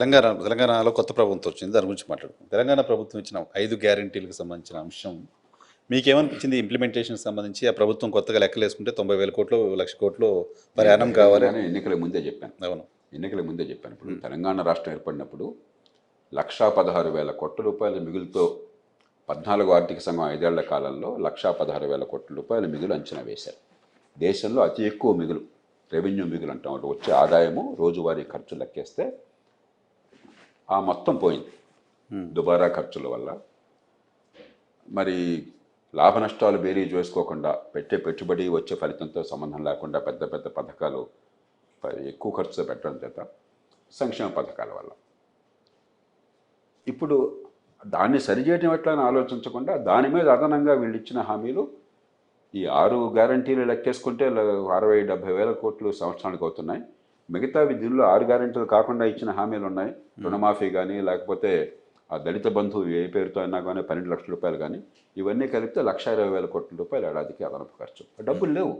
తెలంగాణలో కొత్త ప్రభుత్వం వచ్చింది. దాని గురించి మాట్లాడుకుందాం. తెలంగాణ ప్రభుత్వం ఇచ్చిన 5 గ్యారంటీలకు సంబంధించిన అంశం మీకేమనిపించింది? ఇంప్లిమెంటేషన్‌కి సంబంధించి ఆ ప్రభుత్వం కొత్తగా లెక్కలేసుకుంటే 90,000 కోట్లు, 1,00,000 కోట్లు పర్ యానం కావాలి. ఎన్నికల ముందే చెప్పాను. అవును. ఎన్నికల ముందే చెప్పాను. ఇప్పుడు తెలంగాణ రాష్ట్రం ఏర్పడినప్పుడు 1,16,000 కోట్ల రూపాయల మిగులుతో 14 ఆర్థిక సంఘం 5 ఏళ్ల కాలంలో 1,16,000 కోట్ల రూపాయల మిగులు అంచనా వేశారు. దేశంలో అతి ఎక్కువ మిగులు, రెవెన్యూ మిగులు అంటాం. వచ్చే ఆదాయము రోజువారీ ఖర్చు లెక్కేస్తే ఆ మొత్తం పోయింది దుబారా ఖర్చుల వల్ల. మరి లాభ నష్టాలు బేరీజు వేసుకోకుండా పెట్టే పెట్టుబడి వచ్చే ఫలితంతో సంబంధం లేకుండా పెద్ద పెద్ద పథకాలు ఎక్కువ ఖర్చుతో పెట్టడం చేత సంక్షేమ పథకాల వల్ల ఇప్పుడు దాన్ని సరిచేయటం ఎట్లా అని ఆలోచించకుండా దాని మీద అదనంగా వీళ్ళు ఇచ్చిన హామీలు ఈ 6 గ్యారంటీలు లెక్కేసుకుంటే 60-70 వేల కోట్లు సంవత్సరానికి అవుతున్నాయి. మిగతావి దీనిలో 6 గ్యారెంటీలు కాకుండా ఇచ్చిన హామీలు ఉన్నాయి. రుణమాఫీ కానీ, లేకపోతే ఆ దళిత బంధు ఏ పేరుతో అయినా కానీ 12 లక్షల రూపాయలు కానీ, ఇవన్నీ కలిపితే 1,20,000 కోట్ల రూపాయలు ఏడాదికి అదనపు ఖర్చు. డబ్బులు లేవు.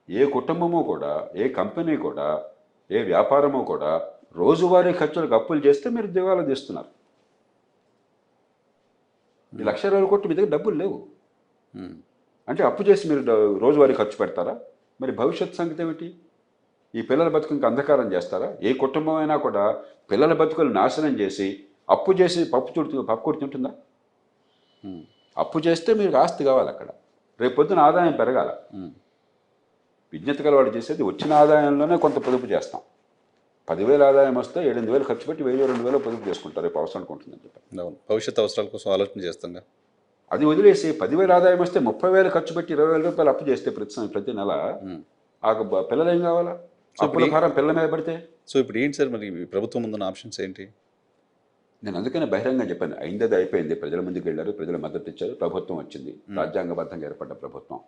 ఏ కుటుంబము కూడా, ఏ కంపెనీ కూడా, ఏ వ్యాపారము కూడా రోజువారీ ఖర్చులకు అప్పులు చేస్తే మీరు దివాలా తీస్తున్నారు. ఈ 1,20,000 కోట్లు మీ దగ్గర డబ్బులు లేవు అంటే అప్పు చేసి మీరు రోజువారీ ఖర్చు పెడతారా? మరి భవిష్యత్ సంగతి ఏమిటి? ఈ పిల్లల బతుకునికి అంధకారం చేస్తారా? ఏ కుటుంబం అయినా కూడా పిల్లల బతుకులు నాశనం చేసి అప్పు చేసి పప్పు కొడుతుంటుందా? అప్పు చేస్తే మీకు ఆస్తి కావాలి. అక్కడ రేపు పొద్దున ఆదాయం పెరగాల. విజ్ఞత గలవాడు చేసేది వచ్చిన ఆదాయంలోనే కొంత పొదుపు చేస్తాం. 10,000 ఆదాయం వస్తే 7,000 ఖర్చు పెట్టి 1,000-2,000 పొదుపు చేసుకుంటారు. రేపు అవసరానికి ఉంటుందని చెప్పి భవిష్యత్ అవసరాల కోసం ఆలోచన చేస్తాం. అది వదిలేసి 10,000 ఆదాయం వస్తే 30,000 ఖర్చు పెట్టి 20,000 రూపాయలు అప్పు చేస్తే ప్రతి నెల ఆ పిల్లలు ఏం కావాలా? అప్పుల భారం పిల్లల మీద పడితే. సో ఇప్పుడు ఏంటి సార్ మరి ప్రభుత్వం ముందున్న ఆప్షన్స్ ఏంటి? నేను అందుకనే బహిరంగంగా చెప్పాను. అయింది అయిపోయింది. ప్రజల ముందుకు వెళ్ళారు, ప్రజలు మద్దతు ఇచ్చారు, ప్రభుత్వం వచ్చింది. రాజ్యాంగబద్ధంగా ఏర్పడ్డ ప్రభుత్వం.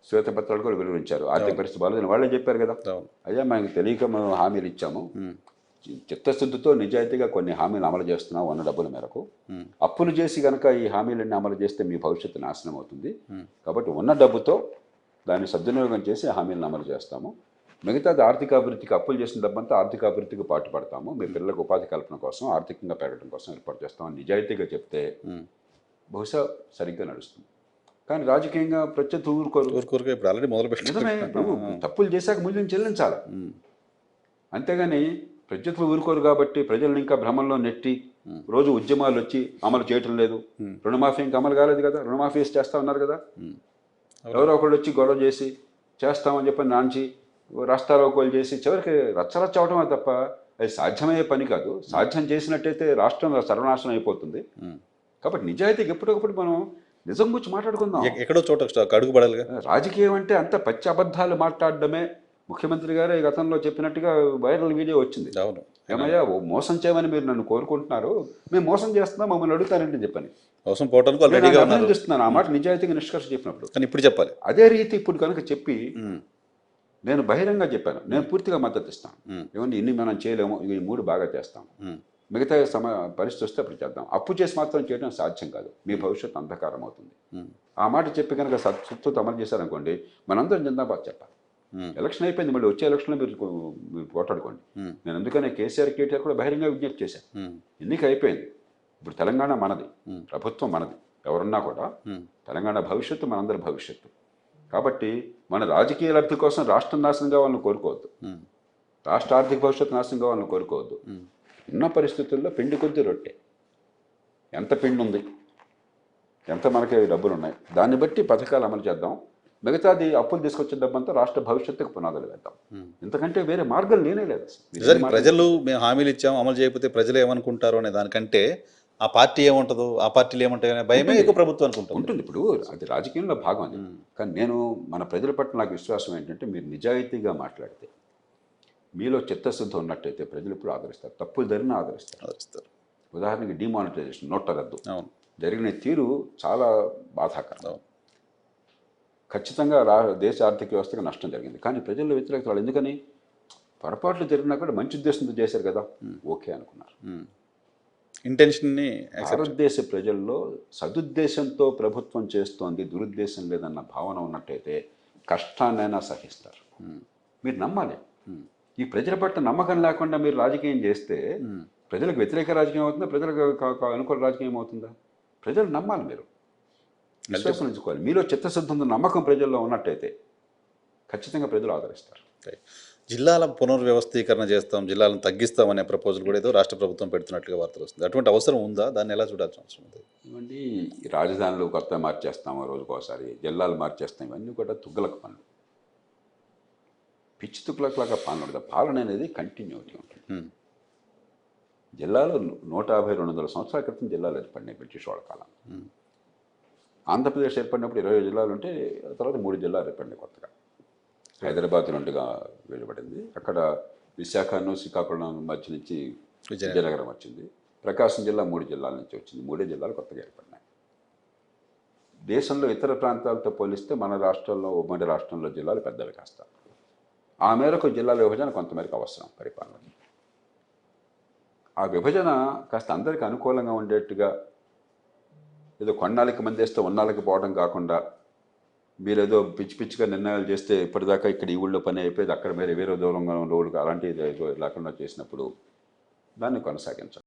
శ్వేతపత్రాలు కూడా వెలువరించారు. ఆర్థిక పరిస్థితి బాగాలేదని వాళ్ళే చెప్పారు కదా. అయ్యా మనకు తెలియక మనం హామీలు ఇచ్చాము, చిత్తశుద్ధితో నిజాయితీగా కొన్ని హామీలు అమలు చేస్తున్నాం ఉన్న డబ్బుల మేరకు. అప్పులు చేసి కనుక ఈ హామీలన్నీ అమలు చేస్తే మీ భవిష్యత్తు నాశనం అవుతుంది. కాబట్టి ఉన్న డబ్బుతో దాన్ని సద్వినియోగం చేసి హామీలను అమలు చేస్తాము. మిగతాది ఆర్థిక అభివృద్ధికి అప్పులు చేసిన డబ్బంతా ఆర్థిక అభివృద్ధికి పాటుపడతాము. మీ పిల్లలకు ఉపాధి కల్పన కోసం, ఆర్థికంగా పెరగడం కోసం ఏర్పాటు చేస్తామని నిజాయితీగా చెప్తే బహుశా సరిగ్గా నడుస్తుంది. కానీ రాజకీయంగా ప్రత్యర్థి ఊరుకోరు. ఇప్పుడు ఆల్రెడీ నిజమే. తప్పులు చేశాక మూల్యం చెల్లించాలి. అంతేగాని ప్రత్యర్థులు ఊరుకోరు కాబట్టి ప్రజలను ఇంకా భ్రమంలో నెట్టి రోజు ఉద్యమాలు వచ్చి అమలు చేయటం లేదు. రుణమాఫీ ఇంకా అమలు కాలేదు కదా. రుణమాఫీ చేస్తా ఉన్నారు కదా. ఎవరో ఒకళ్ళు వచ్చి గొడవ చేసి చేస్తామని చెప్పి నాంచి రాష్ట్రారోకోలు చేసి చివరికి రచ్చరచ్చ అవడమే తప్ప అది సాధ్యమయ్యే పని కాదు. సాధ్యం చేసినట్టయితే రాష్ట్రం సర్వనాశనం అయిపోతుంది. కాబట్టి నిజాయితీకి ఎప్పటికప్పుడు మనం నిజం గురించి మాట్లాడుకుందాం. ఎక్కడో చోట అడుగుపడాలి. రాజకీయం అంటే అంత పచ్చి అబద్ధాలు మాట్లాడడమే. ముఖ్యమంత్రి గారు ఈ గతంలో చెప్పినట్టుగా వైరల్ వీడియో వచ్చింది. అవును, ఏమయ్యా మోసం చేయమని మీరు నన్ను కోరుకుంటున్నారు, మేము మోసం చేస్తున్నాం, మమ్మల్ని అడుగుతారంటే చెప్పని మోసం పోవడానికి అభినందిస్తున్నాను. ఆ మాట నిజాయితీగా నిష్కర్ష చెప్పినప్పుడు. కానీ ఇప్పుడు చెప్పాలి. అదే రీతి ఇప్పుడు కనుక చెప్పి నేను బహిరంగ చెప్పాను, నేను పూర్తిగా మద్దతు ఇస్తాను. ఏమంటే ఇన్ని మనం చేయలేము, ఇవి 3 బాగా చేస్తాం, మిగతా పరిస్థితి వస్తే అప్పుడు చేద్దాం. అప్పు చేసి మాత్రం చేయడం సాధ్యం కాదు. మీ భవిష్యత్తు అంధకారం అవుతుంది. ఆ మాట చెప్పి కనుక సత్తుతో అమలు చేశారనుకోండి, మనందరం జిందాబాద్ చెప్పాలి. ఎలక్షన్ అయిపోయింది, మళ్ళీ వచ్చే ఎలక్షన్లో మీరు పోటాడుకోండి. నేను అందుకనే కేసీఆర్ కేటీఆర్ కూడా బహిరంగ విజ్ఞప్తి చేశాను. ఎన్నిక అయిపోయింది, ఇప్పుడు తెలంగాణ మనది, ప్రభుత్వం మనది. ఎవరున్నా కూడా తెలంగాణ భవిష్యత్తు మనందరి భవిష్యత్తు. కాబట్టి మన రాజకీయ లబ్ధి కోసం రాష్ట్రం నాశనం కావాలని కోరుకోవద్దు, రాష్ట్ర ఆర్థిక భవిష్యత్తు నాశనం కావాలని కోరుకోవద్దు. ఉన్న పరిస్థితుల్లో పిండి కొద్ది రొట్టె. ఎంత పిండి ఉంది, ఎంత మనకి డబ్బులు ఉన్నాయి, దాన్ని బట్టి పథకాలు అమలు చేద్దాం. మిగతాది అప్పులు తీసుకొచ్చే డబ్బంతా రాష్ట్ర భవిష్యత్తుకు పునాదులు వేద్దాం. ఇంతకంటే వేరే మార్గం లేనే లేదు. ప్రజలు మేము హామీలు ఇచ్చాము, అమలు చేయకపోతే ప్రజలు ఏమనుకుంటారు అనే దానికంటే ఆ పార్టీ ఏముంటుందో, ఆ పార్టీలు ఏముంటాయనే భయమే ఎక్కువ ప్రభుత్వం ఉంటుంది. ఇప్పుడు అది రాజకీయంలో భాగం అది. కానీ నేను మన ప్రజల పట్ల నాకు విశ్వాసం ఏంటంటే, మీరు నిజాయితీగా మాట్లాడితే, మీలో చిత్తశుద్ధి ఉన్నట్టయితే ప్రజలు ఇప్పుడు ఆదరిస్తారు. తప్పులు జరిగినా ఆదరిస్తారు. ఉదాహరణకి డిమానిటైజేషన్, నోట్ల రద్దు జరిగిన తీరు చాలా బాధాకరం. ఖచ్చితంగా దేశ ఆర్థిక వ్యవస్థకు నష్టం జరిగింది. కానీ ప్రజల్లో వ్యతిరేకత వాళ్ళు ఎందుకని, పొరపాట్లు జరిగినా కూడా మంచి ఉద్దేశంతో చేశారు కదా, ఓకే అనుకున్నారు. ఇంటెన్షన్ని భారతదేశ ప్రజల్లో సదుద్దేశంతో ప్రభుత్వం చేస్తోంది, దురుద్దేశం లేదన్న భావన ఉన్నట్టయితే కష్టాన్నైనా సహిస్తారు. మీరు నమ్మాలి. ఈ ప్రజల పట్ల నమ్మకం లేకుండా మీరు రాజకీయం చేస్తే ప్రజలకు వ్యతిరేక రాజకీయం అవుతుందా, ప్రజలకు అనుకూల రాజకీయం అవుతుందా? ప్రజలు నమ్మాలి, మీరు విశ్వాసం ఉంచుకోవాలి. మీలో చిత్తశుద్ధి ఉన్న నమ్మకం ప్రజల్లో ఉన్నట్టయితే ఖచ్చితంగా ప్రజలు ఆదరిస్తారు. జిల్లాల పునర్వ్యవస్థీకరణ చేస్తాం, జిల్లాలను తగ్గిస్తాం అనే ప్రపోజల్ కూడా ఏదో రాష్ట్ర ప్రభుత్వం పెడుతున్నట్లుగా వార్తలు వస్తుంది. అటువంటి అవసరం ఉందా? దాన్ని ఎలా చూడాల్సిన అవసరం ఉంది? ఇవ్వండి, ఈ రాజధానులు కొత్త మార్చేస్తాము, రోజుకోసారి జిల్లాలు మార్చేస్తాం, ఇవన్నీ కూడా తుగ్గలకు పనులు. పిచ్చి తుగ్గలకులాగా పాలన ఉండదు. పాలన అనేది కంటిన్యూటీ ఉంటుంది. జిల్లాలు 150-200 సంవత్సరాల క్రితం జిల్లాలు ఏర్పడినాయి బ్రిటిష్ వాళ్ళ కాలం. ఆంధ్రప్రదేశ్ ఏర్పడినప్పుడు 20 జిల్లాలు ఉంటే తర్వాత 3 జిల్లాలు ఏర్పడినాయి కొత్తగా. హైదరాబాద్ రెండుగా వేయబడింది. అక్కడ విశాఖను శ్రీకాకుళం మధ్య నుంచి విజయనగరం వచ్చింది. ప్రకాశం జిల్లా 3 జిల్లాల నుంచి వచ్చింది. 3 జిల్లాలు కొత్తగా ఏర్పడినాయి. దేశంలో ఇతర ప్రాంతాలతో పోలిస్తే మన రాష్ట్రంలో, ఉమ్మడి రాష్ట్రంలో జిల్లాలు పెద్దవి కాస్త. ఆ మేరకు జిల్లాల విభజన కొంతమేరకు అవసరం పరిపాలనకి. ఆ విభజన కాస్త అందరికీ అనుకూలంగా ఉండేట్టుగా, ఏదో కొన్నాళ్ళకి మంది వేస్తే ఉన్నాళ్ళకి పోవడం కాకుండా, మీరు ఏదో పిచ్చి పిచ్చిగా నిర్ణయాలు చేస్తే ఇప్పటిదాకా ఇక్కడ ఈ ఊళ్ళో పని అయిపోయేది, అక్కడ వేరే దూరంగా ఉన్న ఊళ్ళకి అలాంటిది లేకుండా చేసినప్పుడు దాన్ని కొనసాగించాలి.